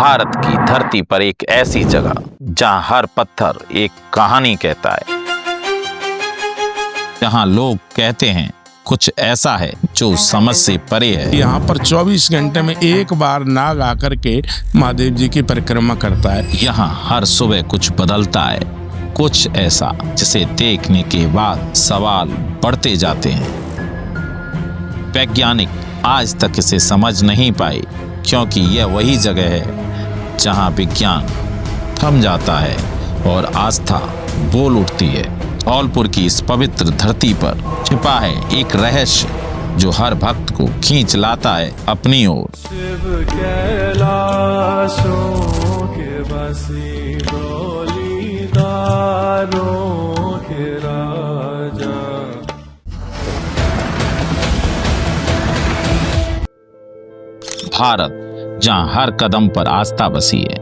भारत की धरती पर एक ऐसी जगह जहां हर पत्थर एक कहानी कहता है, जहां लोग कहते हैं कुछ ऐसा है जो समझ से परे है। यहाँ पर 24 घंटे में एक बार नाग आकर के महादेव जी की परिक्रमा करता है। यहाँ हर सुबह कुछ बदलता है, कुछ ऐसा जिसे देखने के बाद सवाल बढ़ते जाते हैं। वैज्ञानिक आज तक इसे समझ नहीं पाए, क्योंकि यह वही जगह है जहां विज्ञान थम जाता है और आस्था बोल उठती है। धौलपुर की इस पवित्र धरती पर छिपा है एक रहस्य जो हर भक्त को खींच लाता है अपनी ओर। शिव कैलाशों के बसी डोलीदारों के राजा। भारत जहां हर कदम पर आस्था बसी है।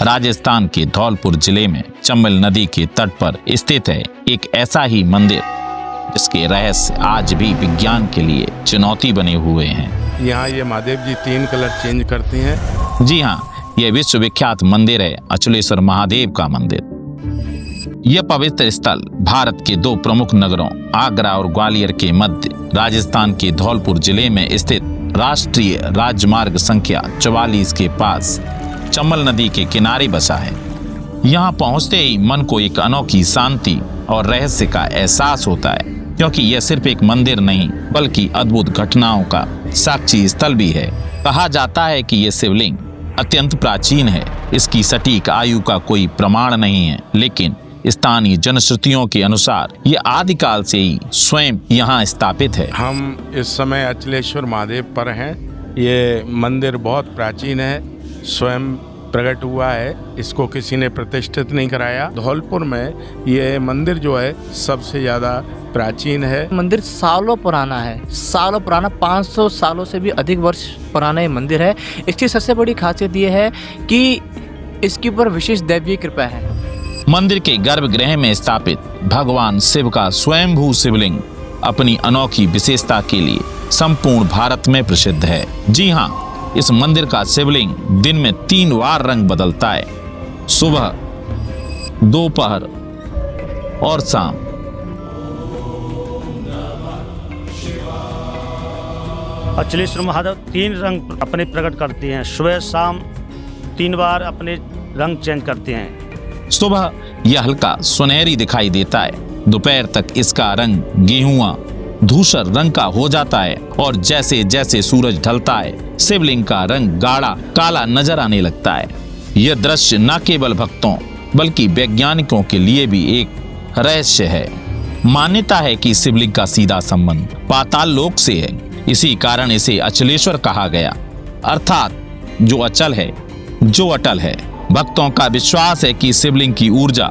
राजस्थान के धौलपुर जिले में चंबल नदी के तट पर स्थित है एक ऐसा ही मंदिर जिसके रहस्य आज भी विज्ञान के लिए चुनौती बने हुए हैं। यहाँ ये महादेव जी 3 कलर चेंज करती हैं। जी हाँ, यह विश्वविख्यात मंदिर है अचलेश्वर महादेव का मंदिर। यह पवित्र स्थल भारत के 2 प्रमुख नगरों आगरा और ग्वालियर के मध्य राजस्थान के धौलपुर जिले में स्थित राष्ट्रीय राजमार्ग संख्या 44 के पास चंबल नदी के किनारे बसा है। यहाँ पहुँचते ही मन को एक अनोखी शांति और रहस्य का एहसास होता है, क्योंकि यह सिर्फ एक मंदिर नहीं बल्कि अद्भुत घटनाओं का साक्षी स्थल भी है। कहा जाता है कि यह शिवलिंग अत्यंत प्राचीन है। इसकी सटीक आयु का कोई प्रमाण नहीं है, लेकिन स्थानीय जनश्रुतियों के अनुसार यह आदिकाल से ही स्वयं यहाँ स्थापित है। हम इस समय अचलेश्वर महादेव पर हैं। ये मंदिर बहुत प्राचीन है, स्वयं प्रकट हुआ है, इसको किसी ने प्रतिष्ठित नहीं कराया। धौलपुर में ये मंदिर जो है सबसे ज़्यादा प्राचीन है। मंदिर सालों पुराना है, सालों पुराना, 500 सालों से भी अधिक वर्ष पुराना ये मंदिर है। इसकी सबसे बड़ी खासियत ये है कि इसके ऊपर विशेष दैवीय कृपा है। मंदिर के गर्भगृह में स्थापित भगवान शिव का स्वयंभू शिवलिंग अपनी अनोखी विशेषता के लिए संपूर्ण भारत में प्रसिद्ध है। जी हाँ, इस मंदिर का शिवलिंग दिन में 3 बार रंग बदलता है, सुबह, दोपहर और शाम। अचलेश्वर महादेव 3 रंग अपने प्रकट करते हैं, सुबह शाम 3 बार अपने रंग चेंज करते हैं। सुबह यह हल्का सुनहरी दिखाई देता है, दोपहर तक इसका रंग गेहुआ धूसर रंग का हो जाता है और जैसे जैसे सूरज ढलता है शिवलिंग का रंग गाढ़ा काला नजर आने लगता है। यह दृश्य न केवल भक्तों बल्कि वैज्ञानिकों के लिए भी एक रहस्य है। मान्यता है कि शिवलिंग का सीधा संबंध पाताल लोक से है, इसी कारण इसे अचलेश्वर कहा गया, अर्थात जो अचल है, जो अटल है। भक्तों का विश्वास है कि शिवलिंग की ऊर्जा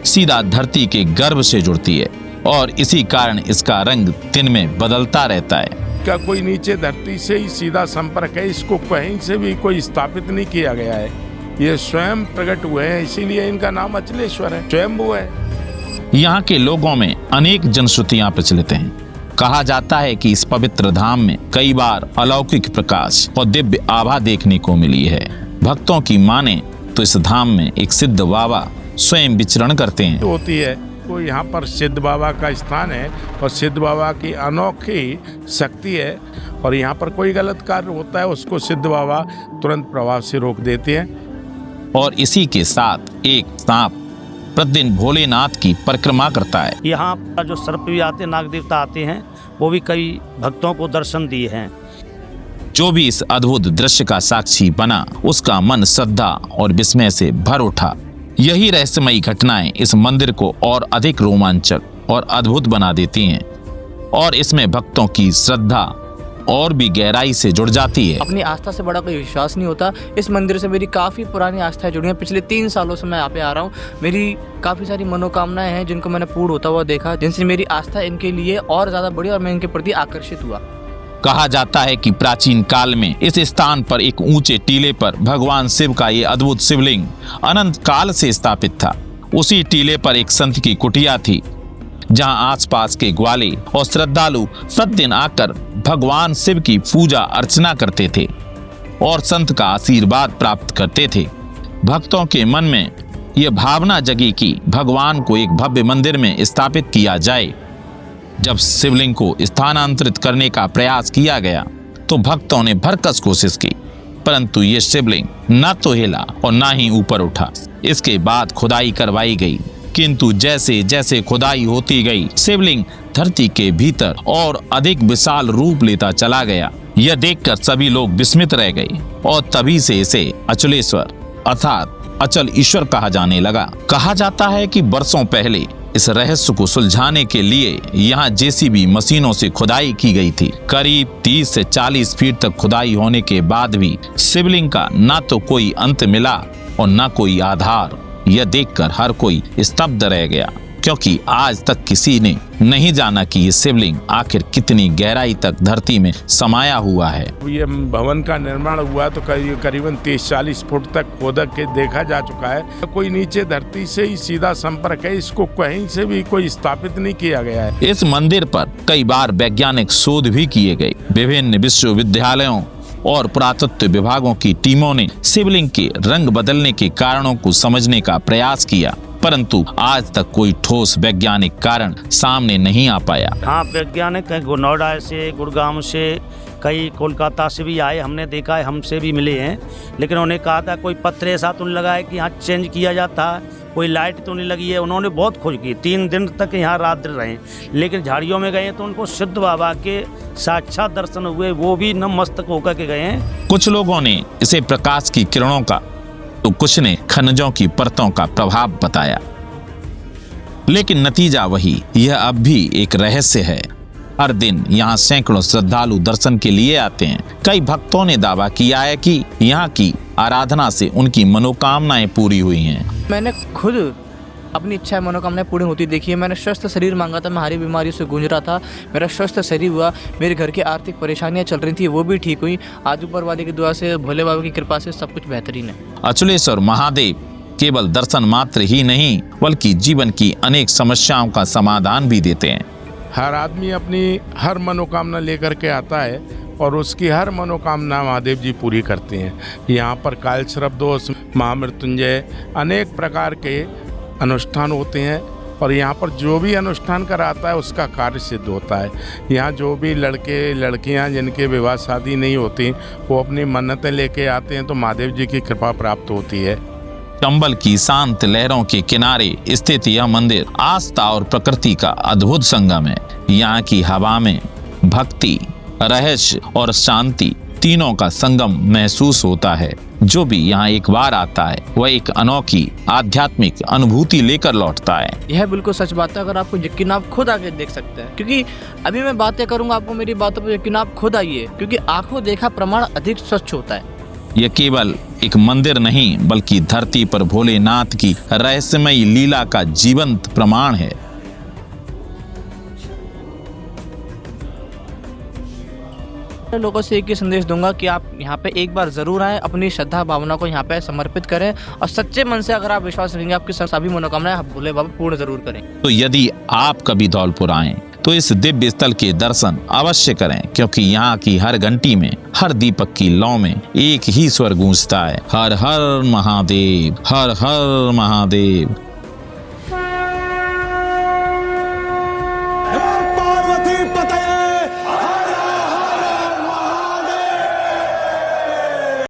सीधा धरती के गर्भ से जुड़ती है और इसी कारण इसका रंग दिन में बदलता रहता है। क्या कोई नीचे धरती से ही सीधा संपर्क है? इसको कहीं से भी कोई स्थापित नहीं किया गया है। ये स्वयं प्रकट हुए हैं, इसीलिए इनका नाम अचलेश्वर है, स्वयंभू है। यहाँ के लोगों में अनेक जनश्रुतियाँ प्रचलित हैं। कहा जाता है कि इस पवित्र धाम में कई बार अलौकिक प्रकाश और दिव्य आभा देखने को मिली है। भक्तों की माने तो इस धाम में एक सिद्ध बाबा स्वयं विचरण करते हैं। होती है तो यहाँ पर सिद्ध बाबा का स्थान है और सिद्ध बाबा की अनोखी शक्ति है, और यहाँ पर कोई गलत कार्य होता है उसको सिद्ध बाबा तुरंत प्रभाव से रोक देते हैं। और इसी के साथ एक सांप प्रतिदिन भोलेनाथ की परिक्रमा करता है। यहाँ पर जो सर्प भी आते, नाग देवता आते हैं, वो भी कई भक्तों को दर्शन दिए हैं। जो भी इस अद्भुत दृश्य का साक्षी बना उसका मन श्रद्धा और विस्मय से भर उठा। यही रहस्यमयी घटनाएं इस मंदिर को और अधिक रोमांचक और अद्भुत बना देती हैं और इसमें भक्तों की श्रद्धा और भी गहराई से जुड़ जाती है। अपनी आस्था से बड़ा कोई विश्वास नहीं होता। इस मंदिर से मेरी काफ़ी पुरानी आस्थाएं जुड़ी हैं। पिछले 3 सालों से मैं यहाँ पे आ रहा हूँ। मेरी काफ़ी सारी मनोकामनाएं हैं जिनको मैंने पूर्ण होता हुआ देखा, जिनसे मेरी आस्था इनके लिए और ज़्यादा बढ़ी और मैं इनके प्रति आकर्षित हुआ। कहा जाता है कि प्राचीन काल में इस स्थान पर एक ऊंचे टीले पर भगवान शिव का ये अद्भुत शिवलिंग अनंत काल से स्थापित था। उसी टीले पर एक संत की कुटिया थी, जहां आसपास के ग्वाले और श्रद्धालु प्रतिदिन आकर भगवान शिव की पूजा अर्चना करते थे और संत का आशीर्वाद प्राप्त करते थे। भक्तों के मन में यह भावना जगी कि भगवान को एक भव्य मंदिर में स्थापित किया जाए। जब शिवलिंग को स्थानांतरित करने का प्रयास किया गया तो भक्तों ने भरकस कोशिश की, परंतु ये शिवलिंग न तो हिला और न ही ऊपर उठा। इसके बाद खुदाई करवाई गई, किंतु जैसे जैसे खुदाई होती गई शिवलिंग धरती के भीतर और अधिक विशाल रूप लेता चला गया। यह देखकर सभी लोग विस्मित रह गए और तभी से इसे अचलेश्वर अर्थात अचल ईश्वर कहा जाने लगा। कहा जाता है कि वर्षों पहले इस रहस्य को सुलझाने के लिए यहाँ जेसीबी मशीनों से खुदाई की गई थी। करीब 30 से 40 फीट तक खुदाई होने के बाद भी शिवलिंग का न तो कोई अंत मिला और न कोई आधार। यह देखकर हर कोई स्तब्ध रह गया, क्योंकि आज तक किसी ने नहीं जाना कि ये शिवलिंग आखिर कितनी गहराई तक धरती में समाया हुआ है। ये भवन का निर्माण हुआ तो करीबन 30-40 फुट तक खोदक के देखा जा चुका है। कोई नीचे धरती से ही सीधा संपर्क है, इसको कहीं से भी कोई स्थापित नहीं किया गया है। इस मंदिर पर कई बार वैज्ञानिक शोध भी किए गए। विभिन्न विश्वविद्यालयों और पुरातत्व विभागों की टीमों ने शिवलिंग के रंग बदलने के कारणों को समझने का प्रयास किया, परंतु आज तक कोई ठोस वैज्ञानिक कारण सामने नहीं आ पाया। हाँ, वैज्ञानिक कहीं नोएडा से, गुड़गांव से, कई कोलकाता से भी आए, हमने देखा है, हमसे भी मिले हैं, लेकिन उन्होंने कहा था कोई पत्थर ऐसा तो नहीं लगा है कि यहाँ चेंज किया जाता है, कोई लाइट तो नहीं लगी है। उन्होंने बहुत खोज की, 3 दिन तक यहाँ रात रहे, लेकिन झाड़ियों में गए तो उनको सिद्ध बाबा के साक्षात दर्शन हुए, वो भी नतमस्तक होकर के गए हैं। कुछ लोगों ने इसे प्रकाश की किरणों का तो कुछ ने खनिजों की परतों का प्रभाव बताया, लेकिन नतीजा वही। यह अब भी एक रहस्य है। हर दिन यहाँ सैकड़ों श्रद्धालु दर्शन के लिए आते हैं। कई भक्तों ने दावा किया है कि यहाँ की आराधना से उनकी मनोकामनाएं पूरी हुई हैं। मैंने खुद अपनी इच्छा मनोकामनाएं पूरी होती देखी है। मैंने स्वस्थ शरीर मांगा था, मैं हारी बीमारी से गूंज रहा था, मेरा स्वस्थ शरीर हुआ। मेरे घर की आर्थिक परेशानियां चल रही थी, वो भी ठीक हुई। आज ऊपर वाले की दुआ से, भोले बाबा की कृपा से सब कुछ बेहतरीन है। अचलेश्वर महादेव केवल दर्शन मात्र ही नहीं, बल्कि जीवन की अनेक समस्याओं का समाधान भी देते हैं। हर आदमी अपनी हर मनोकामना लेकर के आता है और उसकी हर मनोकामना महादेव जी पूरी करते हैं। यहाँ पर कालसर्प दोष, महामृत्युंजय, अनेक प्रकार के अनुष्ठान होते हैं और यहाँ पर जो भी अनुष्ठान कराता है उसका कार्य सिद्ध होता है। यहाँ जो भी लड़के लड़कियाँ जिनके विवाह शादी नहीं होती, वो अपनी मन्नतें लेके आते हैं तो महादेव जी की कृपा प्राप्त होती है। चंबल की शांत लहरों के किनारे स्थित यह मंदिर आस्था और प्रकृति का अद्भुत संगम है। यहाँ की हवा में भक्ति, रहस्य और शांति तीनों का संगम महसूस होता है। जो भी यहाँ एक बार आता है वह एक अनोखी आध्यात्मिक अनुभूति लेकर लौटता है। यह बिल्कुल सच बात है। अगर आपको यकीन, आप खुद आके देख सकते हैं, क्योंकि अभी मैं बातें करूंगा, आपको मेरी बातों पर यकीन, आप खुद आइए, क्योंकि आंखों देखा प्रमाण अधिक स्वच्छ होता है। यह केवल एक मंदिर नहीं, बल्कि धरती पर भोलेनाथ की रहस्यमयी लीला का जीवंत प्रमाण है। लोगों से एक ही संदेश दूंगा कि आप यहाँ पे एक बार जरूर आएं, अपनी श्रद्धा भावना को यहाँ पे समर्पित करें और सच्चे मन से अगर आप विश्वास रखेंगे, आपकी सभी मनोकामनाएं आप भोले बाबा पूर्ण जरूर करें। तो यदि आप कभी धौलपुर आएं तो इस दिव्य स्थल के दर्शन अवश्य करें, क्योंकि यहाँ की हर घंटी में, हर दीपक की लौ में एक ही स्वर गूंजता है, हर हर महादेव, हर हर महादेव।